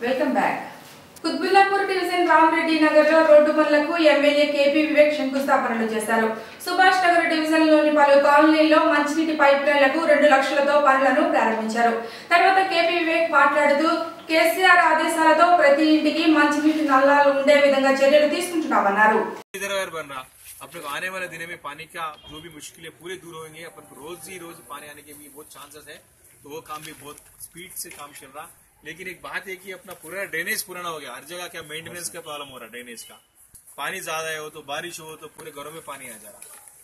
Welcome back. Quthbullapur division Ramareddy Nagar road రోడ్డు పనులకు MLA KP Vivek శంకుస్థాపనలు చేశారు. సుభాష్ నగర్ డివిజన్ లోని పలు కాలనీల్లో మంచినీటి పైప్ లైన్లకు 2 లక్షలతో పనులను ప్రారంభించారు. తర్వాత కేపీ వివేక్ మాట్లాడుతూ కేసీఆర్ ఆదేశాలతో ప్రతి ఇంటికి మంచినీటి నల్లాలు ఉండే విధంగా చర్యలు తీసుకుంటున్నామన్నారు. अपने को आने वाले दिनों में पानी का जो भी मुश्किलें पूरे दूर होंगे. अपन को रोज ही रोज पानी आने के भी बहुत चांसेस है, तो वो काम भी बहुत स्पीड से काम चल रहा. लेकिन एक बात है कि अपना पूरा ड्रेनेज पुराना हो गया. हर जगह क्या मेंटेनेंस का प्रॉब्लम हो रहा है. ड्रेनेज का पानी ज्यादा है, हो तो बारिश हो तो पूरे घरों में पानी आ जा रहा.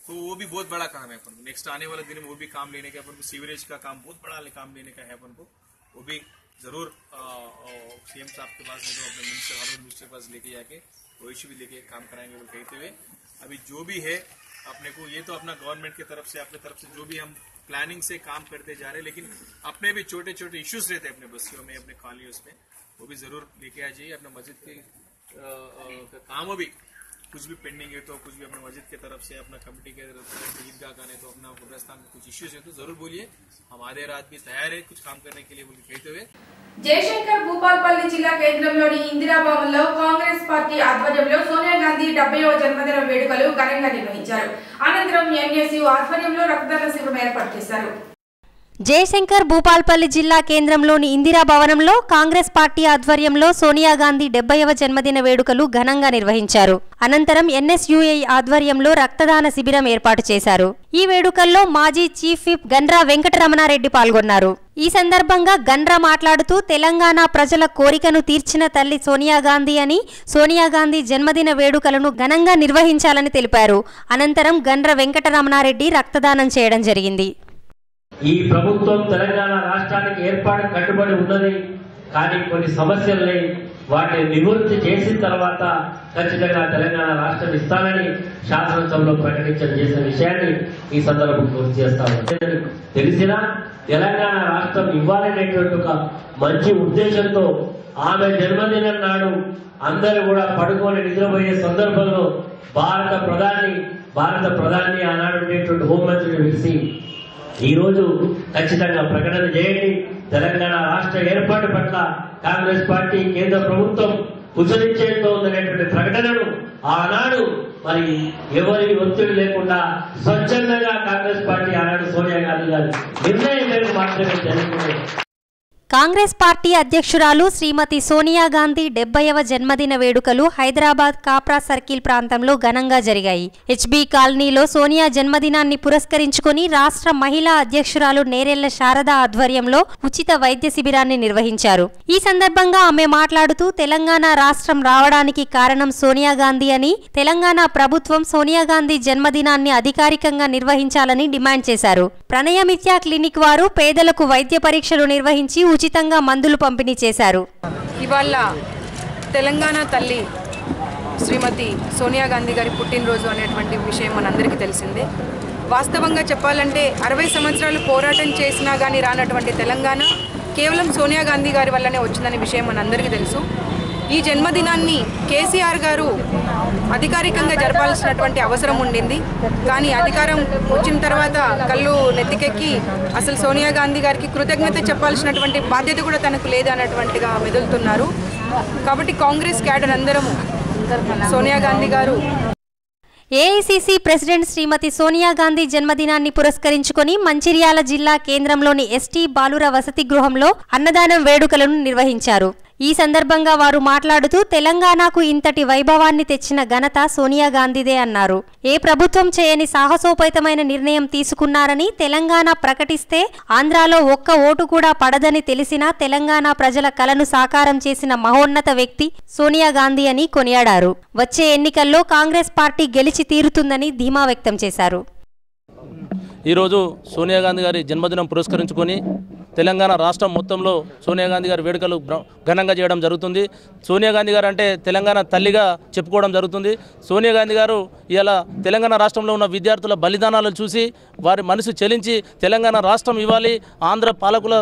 तो वो भी बहुत बड़ा काम है अपन को. नेक्स्ट आने वाले दिन में वो भी काम लेने का, अपन को सीवरेज का काम बहुत बड़ा काम लेने का है अपन को. वो भी जरूर सीएम साहब के पास नहीं तो अपने मिनिस्टर के पास लेके जाके वो इश्यू भी लेके काम कराएंगे वो कहते हुए. अभी जो भी है अपने को ये तो अपना गवर्नमेंट की तरफ से अपने तरफ से जो भी हम प्लानिंग से काम करते जा रहे हैं, लेकिन अपने भी छोटे छोटे इश्यूज रहते हैं अपने बस्तियों में, अपने कॉलोनियों में, वो भी जरूर लेके आ जाइए. अपने मस्जिद के काम भी कुछ भी पेंडिंग है तो कुछ भी अपने मस्जिद की तरफ से अपना कमेटी के तरफ से ईदगाह का नहीं तो अपना गुरस्तान में कुछ इश्यूज है तो जरूर बोलिए. हम आधे रात भी तैयार है कुछ काम करने के लिए बोल कहते हुए. జయశంకర్ భూపాల్పల్లి జిల్లా కేంద్రంలోని ఇందిరా భవన్లో కాంగ్రెస్ పార్టీ ఆధ్వర్యంలో సోనియా గాంధీ 70వ జన్మదిన వేడుకలు ఘనంగా నిర్వహించారు. అనంతరం ఎన్ఎస్యు ఆధ్వర్యంలో రక్తదాన శిబిరం ఏర్పాటు చేశారు. జయశంకర్ భూపాల్పల్లి జిల్లా కేంద్రంలోని ఇందిరా భవనంలో కాంగ్రెస్ పార్టీ ఆధ్వర్యంలో సోనియా గాంధీ 70వ జన్మదిన వేడుకలు ఘనంగా నిర్వహించారు. అనంతరం ఎన్ఎస్యుఐ ఆధ్వర్యంలో రక్తదాన శిబిరం ఏర్పాటు చేశారు. ఈ వేడుకల్లో మాజీ చీఫ్ విప్ గండ్రా వెంకటరమణారెడ్డి పాల్గొన్నారు. ఈ సందర్భంగా గండ్రా మాట్లాడుతూ తెలంగాణ ప్రజల కోరికను తీర్చిన తల్లి సోనియా గాంధీ అని, సోనియా గాంధీ జన్మదిన వేడుకలను ఘనంగా నిర్వహించాలని తెలిపారు. అనంతరం గండ్రా వెంకటరమణారెడ్డి రక్తదానం చేయడం జరిగింది. ఈ ప్రభుత్వం తెలంగాణ రాష్ట్రానికి ఏర్పాటు కట్టుబడి ఉన్నది, కానీ కొన్ని సమస్యల్ని వాటిని నివృత్తి చేసిన తర్వాత ఖచ్చితంగా తెలంగాణ రాష్ట్రం ఇస్తానని శాసనసభలో ప్రకటించడం చేసిన విషయాన్ని ఈ సందర్భంగా గుర్తు చేస్తాము. తెలిసినా తెలంగాణ రాష్ట్రం ఇవ్వాలనేటువంటి ఒక మంచి ఉద్దేశంతో ఆమె జన్మదినం నాడు అందరూ కూడా పడుకొని నిద్రపోయే సందర్భంలో భారత ప్రధాని ఆనాడు ఉండేటువంటి హోంమంత్రిని పిలిచి ఈ రోజు ఖచ్చితంగా ప్రకటన చేయండి, తెలంగాణ రాష్ట్ర ఏర్పాటు పట్ల కాంగ్రెస్ పార్టీ కేంద్ర ప్రభుత్వం కుసరించేతో ఉందనేటువంటి ప్రకటనను ఆనాడు మరి ఎవరి ఒత్తిడి లేకుండా స్వచ్ఛందంగా కాంగ్రెస్ పార్టీ ఆనాడు సోనియా గాంధీ గారు నిర్ణయం మేరకు మాత్రమే జరిగింది. కాంగ్రెస్ పార్టీ అధ్యక్షురాలు శ్రీమతి సోనియా గాంధీ 70వ జన్మదిన వేడుకలు హైదరాబాద్ కాప్రా సర్కిల్ ప్రాంతంలో ఘనంగా జరిగాయి. హెచ్బీ కాలనీలో సోనియా జన్మదినాన్ని పురస్కరించుకుని రాష్ట్ర మహిళా అధ్యక్షురాలు నేరెళ్ల శారద ఆధ్వర్యంలో ఉచిత వైద్య శిబిరాన్ని నిర్వహించారు. ఈ సందర్భంగా ఆమె మాట్లాడుతూ తెలంగాణ రాష్ట్రం రావడానికి కారణం సోనియా గాంధీ అని, తెలంగాణ ప్రభుత్వం సోనియా గాంధీ జన్మదినాన్ని అధికారికంగా నిర్వహించాలని డిమాండ్ చేశారు. ప్రణయమిత్య క్లినిక్ వారు పేదలకు వైద్య పరీక్షలు నిర్వహించి ఉచితంగా మందులు పంపిణీ చేశారు. ఇవాళ తెలంగాణ తల్లి శ్రీమతి సోనియా గాంధీ గారి పుట్టినరోజు అనేటువంటి విషయం మనందరికీ తెలిసిందే. వాస్తవంగా చెప్పాలంటే 60 సంవత్సరాలు పోరాటం చేసినా కానీ రానటువంటి తెలంగాణ కేవలం సోనియా గాంధీ గారి వల్లనే వచ్చిందనే విషయం మనందరికీ తెలుసు. ఈ జన్మదినాన్ని కేసీఆర్ గారు అధికారికంగా జరపాల్సినటువంటి అవసరం ఉండింది. కానీ అధికారం వచ్చిన తర్వాత కళ్ళు నెత్తికెక్కి అసలు సోనియా గాంధీ గారికి కృతజ్ఞత చెప్పాల్సినటువంటి బాధ్యత కూడా తనకు లేదన్నటువంటిగా మెదులుతున్నారు. కాబట్టి కాంగ్రెస్ క్యాడర్ అందరం సోనియా గాంధీ గారు ఏఐసీసీ ప్రెసిడెంట్ శ్రీమతి సోనియా గాంధీ జన్మదినాన్ని పురస్కరించుకొని మంచిర్యాల జిల్లా కేంద్రంలోని ఎస్టీ బాలుర వసతి గృహంలో అన్నదానం వేడుకలను నిర్వహించారు. ఈ సందర్భంగా వారు మాట్లాడుతూ తెలంగాణకు ఇంతటి వైభవాన్ని తెచ్చిన ఘనత సోనియా గాంధీదే అన్నారు. ఏ ప్రభుత్వం చేయని సాహసోపేతమైన నిర్ణయం తీసుకున్నారని, తెలంగాణ ప్రకటిస్తే ఆంధ్రాలో ఒక్క ఓటు కూడా పడదని తెలిసినా తెలంగాణ ప్రజల కలను సాకారం చేసిన మహోన్నత వ్యక్తి సోనియా గాంధీ అని కొనియాడారు. వచ్చే ఎన్నికల్లో కాంగ్రెస్ పార్టీ గెలిచి తీరుతుందని ధీమా వ్యక్తం చేశారు. ఈరోజు సోనియా గాంధీ గారి జన్మదినం పురస్కరించుకొని తెలంగాణ రాష్ట్రం మొత్తంలో సోనియా గాంధీ గారి వేడుకలు ఘనంగా చేయడం జరుగుతుంది. సోనియా గాంధీ గారు అంటే తెలంగాణ తల్లిగా చెప్పుకోవడం జరుగుతుంది. సోనియా గాంధీ గారు ఇలా తెలంగాణ రాష్ట్రంలో ఉన్న విద్యార్థుల బలిదానాలను చూసి వారి మనసు చెలించి తెలంగాణ రాష్ట్రం ఇవ్వాలి, ఆంధ్ర పాలకుల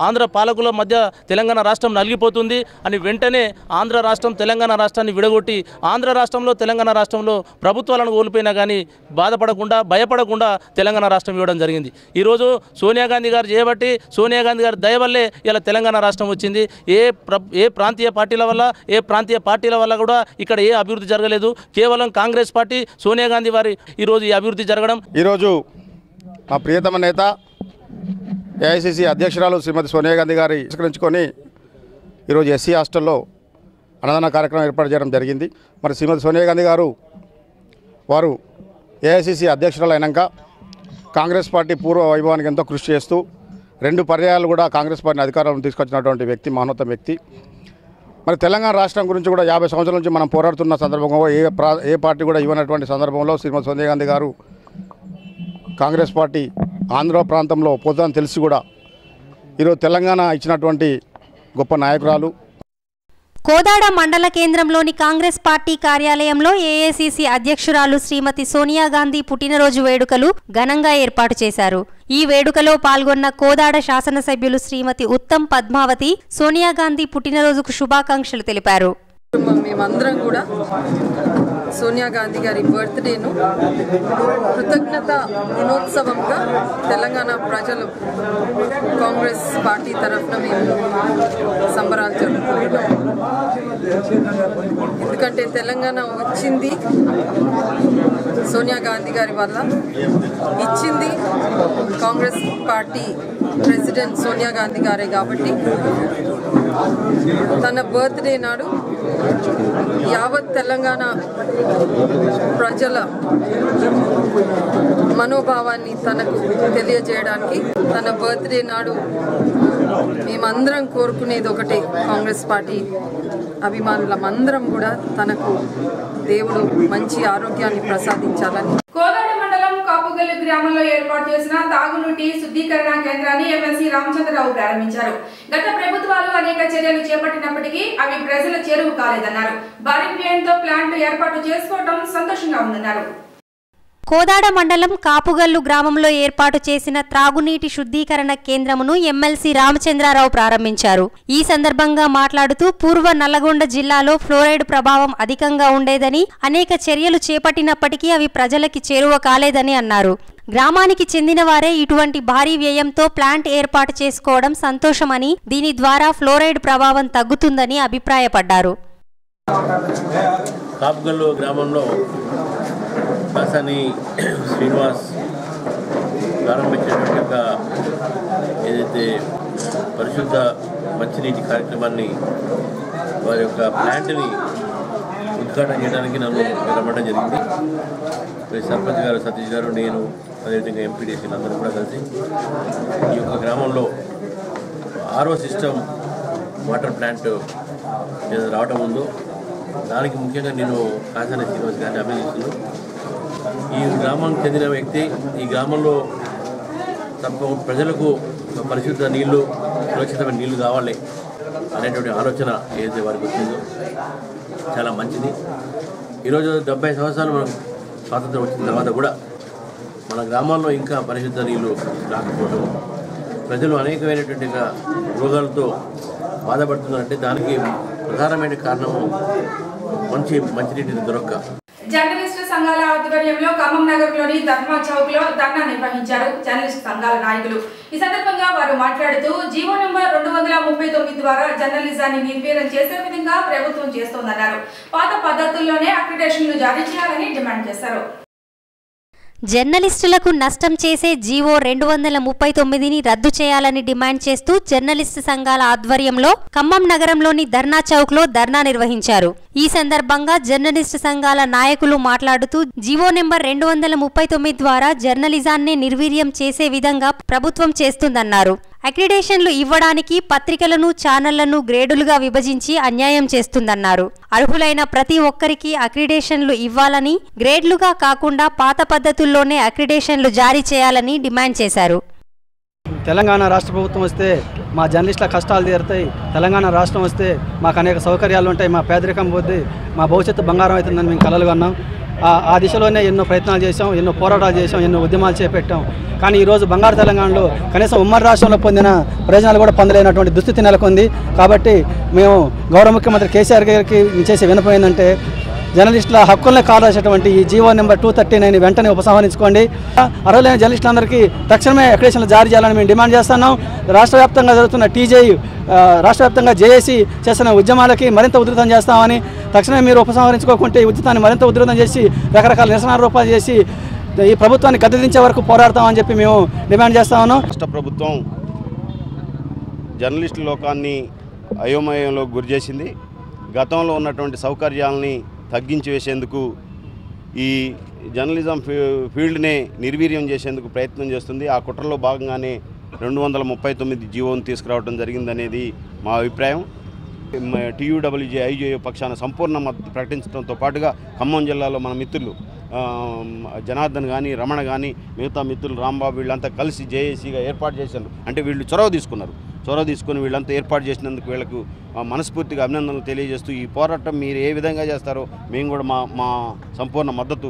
ఆంధ్ర పాలకుల మధ్య తెలంగాణ రాష్ట్రం నలిగిపోతుంది అని వెంటనే ఆంధ్ర రాష్ట్రం తెలంగాణ రాష్ట్రాన్ని విడగొట్టి ఆంధ్ర రాష్ట్రంలో తెలంగాణ రాష్ట్రంలో ప్రభుత్వాలను కోల్పోయినా కానీ బాధపడకుండా భయపడకుండా తెలంగాణ రాష్ట్రం ఇవ్వడం జరిగింది. ఈరోజు సోనియా గాంధీ గారు చేయబట్టి సోనియా గాంధీ గారి దయ వల్లే ఇలా తెలంగాణ రాష్ట్రం వచ్చింది. ఏ ప్రాంతీయ పార్టీల వల్ల కూడా ఇక్కడ ఏ అభివృద్ధి జరగలేదు. కేవలం కాంగ్రెస్ పార్టీ సోనియా గాంధీ వారి ఈరోజు ఈ అభివృద్ధి జరగడం. ఈరోజు మా ప్రియతమ నేత ఏఐసిసి అధ్యక్షురాలు శ్రీమతి సోనియా గాంధీ గారి పురస్కరించుకొని ఈరోజు ఎస్సీ హాస్టల్లో అన్నదాన కార్యక్రమం ఏర్పాటు చేయడం జరిగింది. మరి శ్రీమతి సోనియా గాంధీ గారు వారు ఏఐసిసి అధ్యక్షురాలు అయినాక కాంగ్రెస్ పార్టీ పూర్వ వైభవానికి ఎంతో కృషి చేస్తూ 2 పర్యాయాలు కూడా కాంగ్రెస్ పార్టీని అధికారంలో తీసుకొచ్చినటువంటి వ్యక్తి, మహోన్నత వ్యక్తి. మరి తెలంగాణ రాష్ట్రం గురించి కూడా 50 సంవత్సరాల నుంచి మనం పోరాడుతున్న సందర్భంలో ఏ పార్టీ కూడా ఇవ్వనటువంటి సందర్భంలో శ్రీమతి సోనియా గాంధీ గారు కాంగ్రెస్ పార్టీ ఆంధ్ర ప్రాంతంలో పోతుందని తెలిసి కూడా ఈరోజు తెలంగాణ ఇచ్చినటువంటి గొప్ప నాయకురాలు. కోదాడ మండల కేంద్రంలోని కాంగ్రెస్ పార్టీ కార్యాలయంలో ఏఐసిసి అధ్యక్షురాలు శ్రీమతి సోనియా గాంధీ పుట్టినరోజు వేడుకలు ఘనంగా ఏర్పాటు చేశారు. ఈ వేడుకలో పాల్గొన్న కోదాడ శాసనసభ్యులు శ్రీమతి ఉత్తమ్ పద్మావతి సోనియా గాంధీ పుట్టినరోజుకు శుభాకాంక్షలు తెలిపారు. మేమందరం కూడా సోనియా గాంధీ గారి బర్త్డేను కృతజ్ఞత దినోత్సవంగా తెలంగాణ ప్రజలు కాంగ్రెస్ పార్టీ తరఫున మేము సంబరాలు జరుపుకుంటున్నాం. ఎందుకంటే తెలంగాణ వచ్చింది సోనియా గాంధీ గారి వల్ల, ఇచ్చింది కాంగ్రెస్ పార్టీ ప్రెసిడెంట్ సోనియా గాంధీ గారే. కాబట్టి తన బర్త్డే నాడు యావత్ తెలంగాణ ప్రజల మనోభావాన్ని తనకు తెలియజేయడానికి తన బర్త్డే నాడు మేమందరం కోరుకునేది ఒకటే, కాంగ్రెస్ పార్టీ అభిమానులమందరం కూడా తనకు దేవుడు మంచి ఆరోగ్యాన్ని ప్రసాదించాలని. కోదాడ మండలం కాపుగల్లు గ్రామంలో ఏర్పాటు చేసిన తాగునీటి శుద్ధీకరణ కేంద్రాన్ని ఎమ్మెల్సీ రామచంద్రరావు ప్రారంభించారు. గత ప్రభుత్వాలు అనేక చర్యలు చేపట్టినప్పటికీ అవి ప్రజల చేరువ కాలేదన్నారు. భారీ వ్యయంతో ప్లాంట్ ఏర్పాటు చేసుకోవడం సంతోషంగా ఉందన్నారు. కోదాడ మండలం కాపుగల్లు గ్రామంలో ఏర్పాటు చేసిన త్రాగునీటి శుద్ధీకరణ కేంద్రమును ఎమ్మెల్సీ రామచంద్రరావు ప్రారంభించారు. ఈ సందర్భంగా మాట్లాడుతూ పూర్వ నల్లగొండ జిల్లాలో ఫ్లోరైడ్ ప్రభావం అధికంగా ఉండేదని, అనేక చర్యలు చేపట్టినప్పటికీ అవి ప్రజలకి చేరువ కాలేదని అన్నారు. గ్రామానికి చెందిన వారే ఇటువంటి భారీ వ్యయంతో ప్లాంట్ ఏర్పాటు చేసుకోవడం సంతోషమని, దీని ద్వారా ఫ్లోరైడ్ ప్రభావం తగ్గుతుందని అభిప్రాయపడ్డారు. కాపుగల్లు గ్రామంలో కాసాని శ్రీనివాస్ ప్రారంభించినటువంటి ఒక ఏదైతే పరిశుద్ధ మంచినీటి కార్యక్రమాన్ని వారి యొక్క ప్లాంట్ని ఉద్ఘాటన చేయడానికి నన్ను రమ్మడం జరిగింది. సర్పంచ్ గారు సతీష్ గారు, నేను, అదేవిధంగా ఎంపీడీసీలు అందరూ కూడా కలిసి ఈ యొక్క గ్రామంలో RO సిస్టమ్ వాటర్ ప్లాంట్ ఏదైనా రావటం ఉందో దానికి ముఖ్యంగా నేను కాసాని శ్రీనివాస్ గారిని అభినందిస్తున్నాను. ఈ గ్రామానికి చెందిన వ్యక్తి ఈ గ్రామంలో తప్ప ప్రజలకు పరిశుద్ధ నీళ్లు, సురక్షితమైన నీళ్లు కావాలి అనేటువంటి ఆలోచన ఏదైతే వారికి వచ్చిందో చాలా మంచిది. ఈరోజు 70 సంవత్సరాలు మనం స్వాతంత్రం వచ్చిన తర్వాత కూడా మన గ్రామాల్లో ఇంకా పరిశుద్ధ నీళ్లు రాకపోవడం, ప్రజలు అనేకమైనటువంటి రోగాలతో బాధపడుతున్నారంటే దానికి ప్రధానమైన కారణము మంచినీటిని దొరక్క. జర్నలిస్టు సంఘాల ఆధ్వర్యంలో ఖమ్మం నగరంలోని ధర్మా చౌక్ లో ధర్నా నిర్వహించారు జర్నలిస్టు సంఘాల నాయకులు. ఈ సందర్భంగా వారు మాట్లాడుతూ జీవో నంబర్ 239 ద్వారా జర్నలిజాన్ని నిర్వీర్యం చేసే విధంగా ప్రభుత్వం చేస్తోందన్నారు. పాత పద్ధతుల్లోనే అక్రిడేషన్లు జారీ చేయాలని డిమాండ్ చేశారు. జర్నలిస్టులకు నష్టం చేసే జీవో 239ని రద్దు చేయాలని డిమాండ్ చేస్తూ జర్నలిస్టు సంఘాల ఆధ్వర్యంలో ఖమ్మం నగరంలోని ధర్నా చౌక్ లో ధర్నా నిర్వహించారు. ఈ సందర్భంగా జర్నలిస్టు సంఘాల నాయకులు మాట్లాడుతూ జీవో నెంబర్ 239 ద్వారా జర్నలిజాన్ని నిర్వీర్యం చేసే విధంగా ప్రభుత్వం చేస్తుందన్నారు. అక్రిడేషన్లు ఇవ్వడానికి పత్రికలను, ఛానళ్లను గ్రేడులుగా విభజించి అన్యాయం చేస్తుందన్నారు. అర్హులైన ప్రతి ఒక్కరికి అక్రిడేషన్లు ఇవ్వాలని, గ్రేడ్లుగా కాకుండా పాత పద్ధతుల్లోనే అక్రిడేషన్లు జారీ చేయాలని డిమాండ్ చేశారు. తెలంగాణ రాష్ట్ర ప్రభుత్వం వస్తే మా జర్నలిస్టుల కష్టాలు తీరుతాయి. తెలంగాణ రాష్ట్రం వస్తే మాకు అనేక సౌకర్యాలు ఉంటాయి. మా పేదరికం పోద్ది, మా భవిష్యత్తు బంగారం అవుతుందని మేము కలలు కన్నాం. ఆ దిశలోనే ఎన్నో ప్రయత్నాలు చేశాం, ఎన్నో పోరాటాలు చేశాం, ఎన్నో ఉద్యమాలు చేపట్టాం. కానీ ఈరోజు బంగారు తెలంగాణలో కనీసం ఉమ్మడి రాష్ట్రంలో పొందిన ప్రయోజనాలు కూడా పొందలేనటువంటి దుస్థితి నెలకొంది. కాబట్టి మేము గౌరవ ముఖ్యమంత్రి కేసీఆర్ గారికి చేసే విన్నపం ఏంటంటే జర్నలిస్టుల హక్కుల్ని కారాసేటువంటి ఈ జీవో నెంబర్ 239 వెంటనే ఉపసంహరించుకోండి. అర్హులైన జర్నలిస్టులందరికీ తక్షణమే అక్రిడేషన్లు జారీ చేయాలని మేము డిమాండ్ చేస్తున్నాం. రాష్ట్ర వ్యాప్తంగా జరుగుతున్న టీజేయు, రాష్ట్ర వ్యాప్తంగా జేఏసీ చేస్తున్న ఉద్యమాలకి మరింత ఉధృతం చేస్తామని, తక్షణమే మీరు ఉపసంహరించుకోకుంటే ఈ ఉద్యమాన్ని మరింత ఉధృతం చేసి రకరకాల నిరసన రూపాలు చేసి ఈ ప్రభుత్వాన్ని గద్దెదించే వరకు పోరాడతామని చెప్పి మేము డిమాండ్ చేస్తా ఉన్నాం. రాష్ట్ర ప్రభుత్వం జర్నలిస్టు లోకాన్ని అయోమయంలో గురి చేసింది. గతంలో ఉన్నటువంటి సౌకర్యాలని తగ్గించి వేసేందుకు ఈ జర్నలిజం ఫీల్డ్నే నిర్వీర్యం చేసేందుకు ప్రయత్నం చేస్తుంది. ఆ కుట్రలో భాగంగానే 239 జీవోను తీసుకురావడం జరిగిందనేది మా అభిప్రాయం. TUWJ IJO పక్షాన సంపూర్ణ మద్దతు ప్రకటించడంతో పాటుగా ఖమ్మం జిల్లాలో మన మిత్రులు జనార్దన్ కానీ, రమణ కానీ, మిగతా మిత్రులు రాంబాబు వీళ్ళంతా కలిసి జేఏసీగా ఏర్పాటు చేశారు. అంటే వీళ్ళు చొరవ తీసుకుని వీళ్ళంతా ఏర్పాటు చేసినందుకు వీళ్ళకు మనస్ఫూర్తిగా అభినందనలు తెలియజేస్తూ, ఈ పోరాటం మీరు ఏ విధంగా చేస్తారో మేము కూడా మా సంపూర్ణ మద్దతు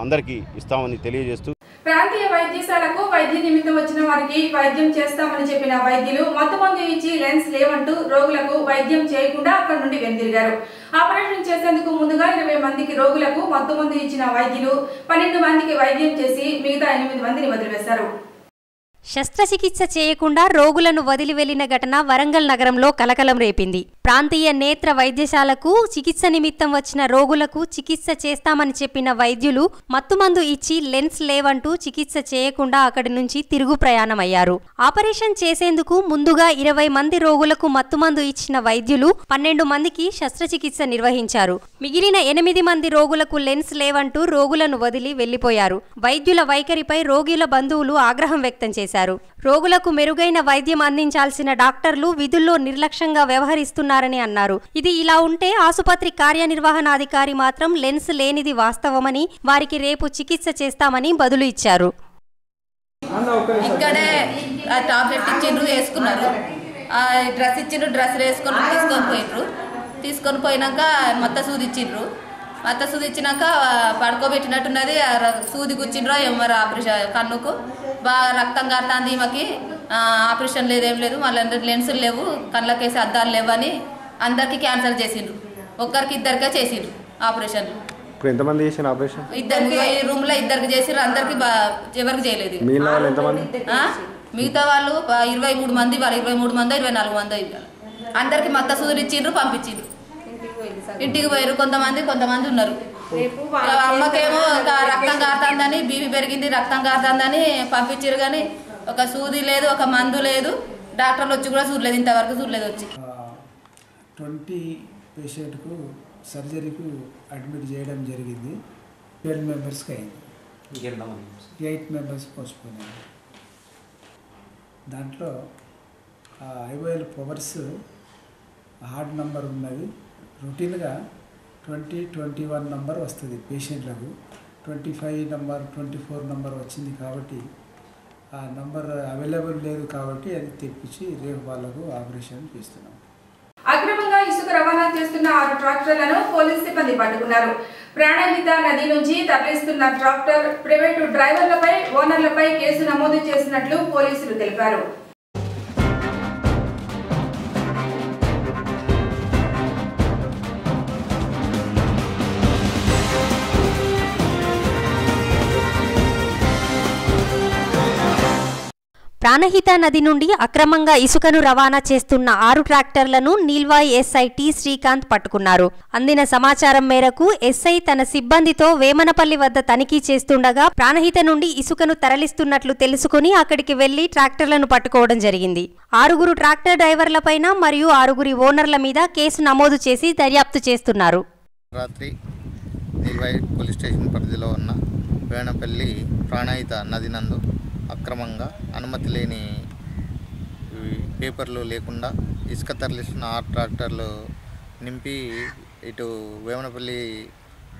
అందరికీ ఇస్తామని తెలియజేస్తూ, ప్రాంతీయ వైద్యశాలకు వైద్య నిమిత్తం వచ్చిన వారికి వైద్యం చేస్తామని చెప్పిన వైద్యులు మత్తుమందు ఇచ్చి లెన్స్ లేవంటూ రోగులకు వైద్యం చేయకుండా అక్కడి నుండి వెనుదిరిగారు. ఆపరేషన్ చేసేందుకు ముందుగా 20 మందికి రోగులకు మత్తుమందు ఇచ్చిన వైద్యులు 12 మందికి వైద్యం చేసి మిగతా 8 మందిని వదిలివేశారు. శస్త్రచికిత్స చేయకుండా రోగులను వదిలి వెళ్లిన ఘటన వరంగల్ నగరంలో కలకలం రేపింది. ప్రాంతీయ నేత్ర వైద్యశాలకు చికిత్స నిమిత్తం వచ్చిన రోగులకు చికిత్స చేస్తామని చెప్పిన వైద్యులు మత్తుమందు ఇచ్చి లెన్స్ లేవంటూ చికిత్స చేయకుండా అక్కడి నుంచి తిరుగు ప్రయాణమయ్యారు. ఆపరేషన్ చేసేందుకు ముందుగా 20 మంది రోగులకు మత్తుమందు ఇచ్చిన వైద్యులు 12 మందికి శస్త్రచికిత్స నిర్వహించారు. మిగిలిన 8 మంది రోగులకు లెన్స్ లేవంటూ రోగులను వదిలి వెళ్లిపోయారు. వైద్యుల వైఖరిపై రోగుల బంధువులు ఆగ్రహం వ్యక్తం చేశారు. రోగులకు మెరుగైన వైద్యం అందించాల్సిన డాక్టర్లు విధుల్లో నిర్లక్ష్యంగా వ్యవహరిస్తున్నారని అన్నారు. ఇది ఇలా ఉంటే ఆసుపత్రి కార్యనిర్వహణాధికారి మాత్రం లెన్స్ లేనిది వాస్తవమని, వారికి రేపు చికిత్స చేస్తామని బదులు ఇచ్చారు. ఇక్కడే టాబ్లెట్ ఇచ్చిండ్రు, వేసుకున్నారు. డ్రెస్ ఇచ్చిండ్రు, డ్రెస్ వేసుకొని తీసుకొని పోయినాక మత్త సూది ఇచ్చిండ్రు. మత్త సూది ఇచ్చినాక పడుకోబెట్టినట్టున్నది. సూది గుచ్చిండ్రో మరి ఆపరేషన్ కన్నుకు బాగా రక్తం కారుతుంది. ఈమెకి ఆపరేషన్ లేదేం లేదు, మళ్ళీ లెన్సులు లేవు, కళ్ళకేసి అద్దాలు లేవని అందరికి క్యాన్సల్ చేసిండ్రు. ఒక్కరికి ఇద్దరికే చేసిండ్రు ఆపరేషన్లు. ఎంతమంది చేసిన ఆపరేషన్? ఇద్దరు రూమ్ లో ఇద్దరికి చేసిండ్రు, అందరికి ఎవరికి చేయలేదు. మిగతా వాళ్ళు 23 మంది, వాళ్ళు 23 మంది 24 మంది అందరికి మత్త సూదులు ఇచ్చిండ్రు, పంపించిండ్రు. ఇంటికి పోయారు. కొంతమంది ఉన్నారు. అమ్మకేమో రక్తం కారుతుందని, బీపీ పెరిగింది, రక్తం కారుతుందని పంపించారు. కానీ ఒక సూది లేదు, ఒక మందు లేదు. డాక్టర్లు వచ్చి కూడా చూడలేదు, ఇంతవరకు చూడలేదు. వచ్చి 20 పేషెంట్కు సర్జరీకు అడ్మిట్ చేయడం జరిగింది. 12 మెంబర్స్కి అయింది. 8 మెంబర్స్ పోస్ట్పోన్ అయింది. దాంట్లో ఐఓఎల్ పవర్స్ హార్డ్ నంబర్ ఉన్నది. రొటీన్గా 20-21 నంబర్ వస్తుంది పేషెంట్లకు. 25 నంబర్ 24 నంబర్ వచ్చింది కాబట్టి ఆ నంబర్ అవైలబుల్ లేదు కాబట్టి అది తెప్పించి రేపు వాళ్ళకు ఆపరేషన్ చేస్తున్నాం. అక్రమంగా ఇసుక రవాణా చేస్తున్న 6 ట్రాక్టర్లను పోలీసు సిబ్బంది పట్టుకున్నారు. ప్రాణహిత నది నుంచి తరలిస్తున్న ట్రాక్టర్ ప్రైవేటు డ్రైవర్లపై, ఓనర్లపై కేసు నమోదు చేసినట్లు పోలీసులు తెలిపారు. ప్రాణహిత నది నుండి అక్రమంగా ఇసుకను రవాణా చేస్తున్న 6 ట్రాక్టర్లను నీల్వాయి ఎస్ఐ టి శ్రీకాంత్ పట్టుకున్నారు. అందిన సమాచారం మేరకు ఎస్ఐ తన సిబ్బందితో వేమనపల్లి వద్ద తనిఖీ చేస్తుండగా ప్రాణహిత నుండి ఇసుకను తరలిస్తున్నట్లు తెలుసుకుని అక్కడికి వెళ్లి ట్రాక్టర్లను పట్టుకోవడం జరిగింది. 6 ట్రాక్టర్ డ్రైవర్లపైన మరియు 6 ఓనర్ల మీద కేసు నమోదు చేసి దర్యాప్తు చేస్తున్నారు. రాత్రి నీల్వాయి పోలీస్ స్టేషన్ పరిధిలో ఉన్న వేమనపల్లి ప్రాణహిత నది నందు అక్రమంగా అనుమతి లేని పేపర్లు లేకుండా ఇసుక తరలిస్తున్న 6 ట్రాక్టర్లు నింపి ఇటు వేమనపల్లి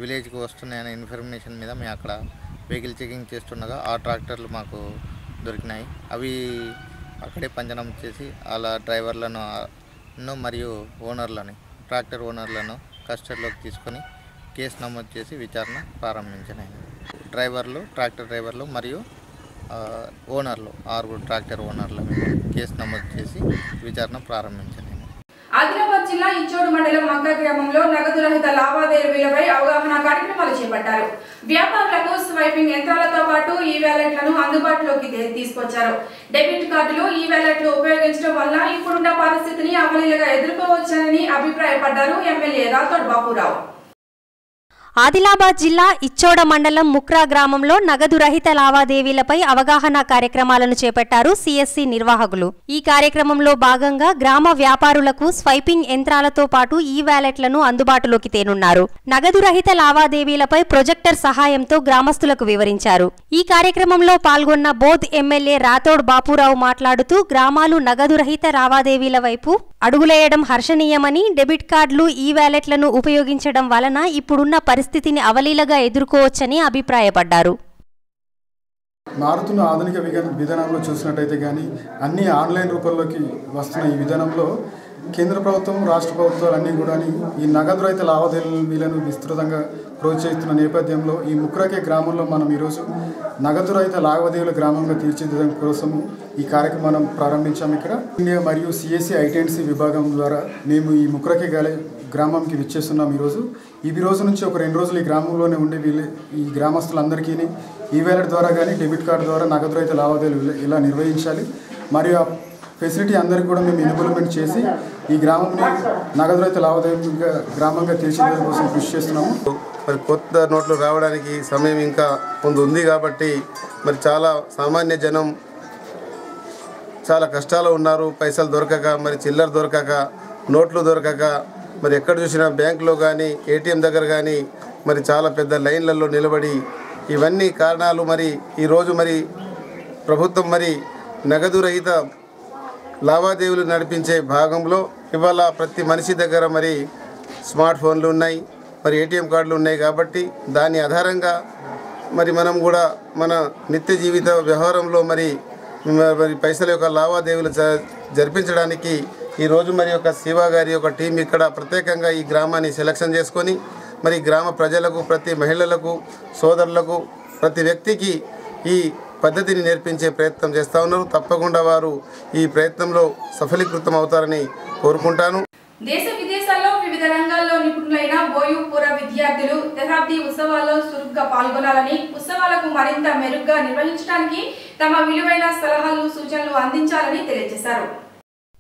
విలేజ్కి వస్తున్నాయనే ఇన్ఫర్మేషన్ మీద మేము అక్కడ వెహికల్ చెకింగ్ చేస్తుండగా 6 ట్రాక్టర్లు మాకు దొరికినాయి. అవి అక్కడే పంచనం చేసి అలా డ్రైవర్లను మరియు ఓనర్లని, ట్రాక్టర్ ఓనర్లను కస్టడీలోకి తీసుకొని కేసు నమోదు చేసి విచారణ ప్రారంభించినాయి. డ్రైవర్లు, ట్రాక్టర్ డ్రైవర్లు మరియు ఓనర్లు 6 ట్రాక్టర్ ఓనర్ల మీద కేసు నమోదు చేసి విచారణ ప్రారంభించినాయి. ఆదిలాబాద్ జిల్లా ఇచ్చోడు మండలం మంక గ్రామంలో నగదు రహిత లావాదేవీలపై అవగాహన కార్యక్రమాలు చేపట్టారు. వ్యాపారులకు స్వైపింగ్ యంత్రాలతో పాటు ఈ వ్యాలెట్లను అందుబాటులోకి తీసుకొచ్చారు. డెబిట్ కార్డులు, ఈ వ్యాలెట్లు ఉపయోగించడం వల్ల ఇప్పుడున్న పరిస్థితిని అవలీలగా ఎదుర్కోవచ్చని అభిప్రాయపడ్డారు ఎమ్మెల్యే రాథోడ్ బాపురావు. ఆదిలాబాద్ జిల్లా ఇచ్చోడ మండలం ముక్రా గ్రామంలో నగదు రహిత లావాదేవీలపై అవగాహన కార్యక్రమాలను చేపట్టారు సిఎస్సి నిర్వాహకులు. ఈ కార్యక్రమంలో భాగంగా గ్రామ వ్యాపారులకు స్వైపింగ్ యంత్రాలతో పాటు ఈ వ్యాలెట్లను అందుబాటులోకి తేనున్నారు. నగదు రహిత లావాదేవీలపై ప్రొజెక్టర్ సహాయంతో గ్రామస్తులకు వివరించారు. ఈ కార్యక్రమంలో పాల్గొన్న బోధ్ ఎమ్మెల్యే రాథోడ్ బాపురావు మాట్లాడుతూ గ్రామాలు నగదు రహిత లావాదేవీల వైపు అడుగులేయడం హర్షణీయమని, డెబిట్ కార్డులు, ఈ వ్యాలెట్లను ఉపయోగించడం వలన ఇప్పుడున్న పరిస్థితిని అవలీలగా ఎదుర్కోవచ్చని అభిప్రాయపడ్డారు. మారుతున్న ఆధునిక విధానంలో చూసినట్టయితే కానీ అన్ని ఆన్లైన్ రూపంలోకి వస్తున్న ఈ విధానంలో కేంద్ర ప్రభుత్వం, రాష్ట్ర ప్రభుత్వాలు అన్నీ కూడా ఈ నగదు రహిత లావాదేవీలను విస్తృతంగా ప్రోత్సహిస్తున్న నేపథ్యంలో ఈ ముక్రాకే గ్రామంలో మనం ఈరోజు నగదు రహిత లావాదేవీల గ్రామంగా తీర్చిదిద్దడం కోసము ఈ కార్యక్రమం ప్రారంభించాము. ఇక్కడ ఇండియా మరియు సిఎస్సి ఐటెన్సీ విభాగం ద్వారా మేము ఈ ముక్రాకే గ్రామంకి విచ్చేస్తున్నాం. ఈ రోజు నుంచి ఒక 2 రోజులు ఈ గ్రామంలోనే ఉండే ఈ గ్రామస్తులందరికీ ఈ వ్యాలెట్ ద్వారా కానీ డెబిట్ కార్డు ద్వారా నగదు రహిత లావాదేవీలు ఇలా నిర్వహించాలి. మరియు ఆ ఫెసిలిటీ అందరికీ కూడా మేము ఇంప్లిమెంట్ చేసి ఈ గ్రామంని నగదు రహిత లావాదేవీగా గ్రామంగా తీర్చిదిద్దడం కోసం కృషి చేస్తున్నాము. మరి కొత్త నోట్లు రావడానికి సమయం ఇంకా ముందు ఉంది కాబట్టి మరి చాలా సామాన్య జనం చాలా కష్టాలు ఉన్నారు. పైసలు దొరకక, మరి చిల్లర దొరకక, నోట్లు దొరకక, మరి ఎక్కడ చూసినా బ్యాంకులో కానీ ఏటీఎం దగ్గర కానీ మరి చాలా పెద్ద లైన్లలో నిలబడి ఇవన్నీ కారణాలు. మరి ఈరోజు మరి ప్రభుత్వం మరి నగదు రహిత లావాదేవీలు నడిపించే భాగంలో ఇవాళ ప్రతి మనిషి దగ్గర మరి స్మార్ట్ ఫోన్లు ఉన్నాయి, మరి ఏటీఎం కార్డులు ఉన్నాయి. కాబట్టి దాని ఆధారంగా మరి మనం కూడా మన నిత్య జీవిత వ్యవహారంలో మరి పైసల యొక్క లావాదేవీలు జరిపించడానికి ఈరోజు మరి ఒక శివ గారి యొక్క టీం ఇక్కడ ప్రత్యేకంగా ఈ గ్రామాన్ని సెలక్షన్ చేసుకొని మరి గ్రామ ప్రజలకు, ప్రతి మహిళలకు, సోదరులకు, ప్రతి వ్యక్తికి ఈ పద్ధతిని నేర్పించే ప్రయత్నం చేస్తూ ఉన్నారు. తప్పకుండా వారు ఈ ప్రయత్నంలో సఫలీకృతం అవుతారని కోరుకుంటాను. దేశ విదేశాల్లో వివిధ రంగాల్లో నిపుణులైన ఓయూ పూర్వ విద్యార్థులు దశాబ్ది ఉత్సవాల్లో చురుగ్గా పాల్గొనాలని, ఉత్సవాలకు మరింత మెరుగ్గా నిర్వహించడానికి తమ విలువైన సలహాలు, సూచనలు అందించాలని తెలియజేశారు.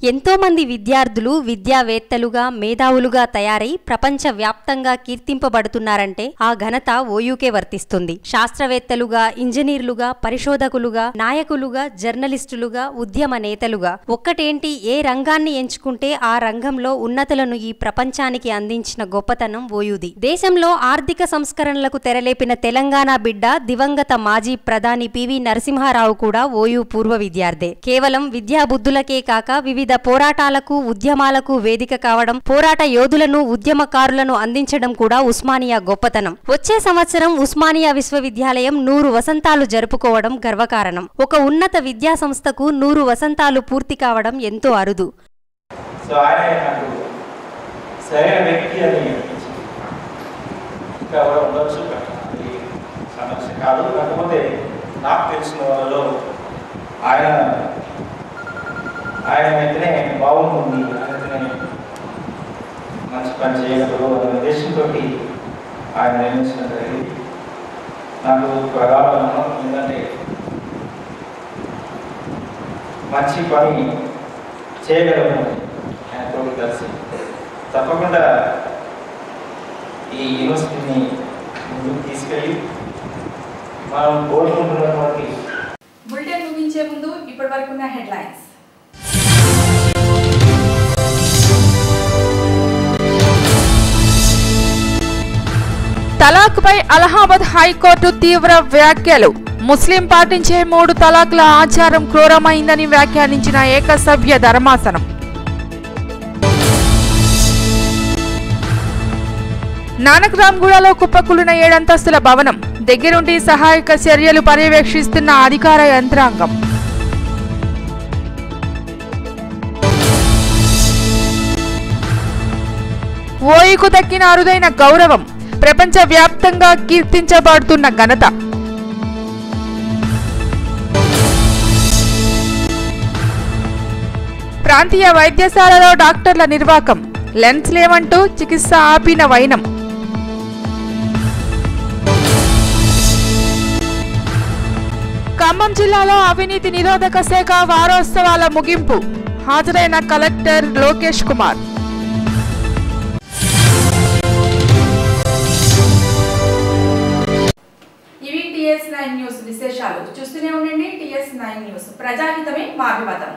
ఎంతో మంది విద్యార్థులు విద్యావేత్తలుగా, మేధావులుగా తయారై ప్రపంచ వ్యాప్తంగా కీర్తింపబడుతున్నారంటే ఆ ఘనత ఓయూకే వర్తిస్తుంది. శాస్త్రవేత్తలుగా, ఇంజనీర్లుగా, పరిశోధకులుగా, నాయకులుగా, జర్నలిస్టులుగా, ఉద్యమ నేతలుగా ఒక్కటేంటి, ఏ రంగాన్ని ఎంచుకుంటే ఆ రంగంలో ఉన్నతులను ఈ ప్రపంచానికి అందించిన గొప్పతనం ఓయూది. దేశంలో ఆర్థిక సంస్కరణలకు తెరలేపిన తెలంగాణ బిడ్డ దివంగత మాజీ ప్రధాని పివి నరసింహారావు కూడా ఓయూ పూర్వ విద్యార్థే. కేవలం విద్యాబుద్ధులకే కాక వివిధ పోరాటాలకు, ఉద్యమాలకు వేదిక కావడం, పోరాట యోధులను, ఉద్యమకారులను అందించడం కూడా ఉస్మానియా గొప్పతనం. వచ్చే సంవత్సరం ఉస్మానియా విశ్వవిద్యాలయం 100 వసంతాలు జరుపుకోవడం గర్వకారణం. ఒక ఉన్నత విద్యా సంస్థకు 100 వసంతాలు పూర్తి కావడం ఎంతో అరుదు. ఆయన వెంటనే బాగుంటుంది, మంచి పని చేయగలరు అనే ఉద్దేశంతో ఆయన నిర్మించడం జరిగింది. నాకు ప్రగాఢ నమ్మకం ఏంటంటే మంచి పని చేయగలము ఆయనతో కలిసి. తప్పకుండా ఈ యూనివర్సిటీని ముందుకు తీసుకెళ్ళి మనం కోరుకుంటున్నటువంటి బులెటిన్ ముగించే ముందు ఇప్పటి వరకున్న హెడ్లైన్స్. తలాక్పై అలహాబాద్ హైకోర్టు తీవ్ర వ్యాఖ్యలు. ముస్లిం పాటించే 3 తలాక్ల ఆచారం క్రూరమైందని వ్యాఖ్యానించిన ఏకసభ్య ధర్మాసనం. నానక్రామ్గూడలో కుప్పకూలిన 7 అంతస్తుల భవనం, దగ్గరుండి సహాయక చర్యలు పర్యవేక్షిస్తున్న అధికార యంత్రాంగం. ఓయూకు దక్కిన అరుదైన గౌరవం. ప్రపంచవ్యాప్తంగా కీర్తించబడుతున్న ఘనత. ప్రాంతీయ వైద్యశాలలో డాక్టర్ల నిర్వాకం, లెన్స్ లేవంటూ చికిత్స ఆపిన వైనం. ఖమ్మం జిల్లాలో అవినీతి నిరోధక శాఖ వారోత్సవాల ముగింపు. హాజరైన కలెక్టర్ లోకేష్ కుమార్. ఇవి TS9 న్యూస్ విశేషాలు. చూస్తూనే ఉండండి TS9 న్యూస్. ప్రజాహితమే మా అభిమతం.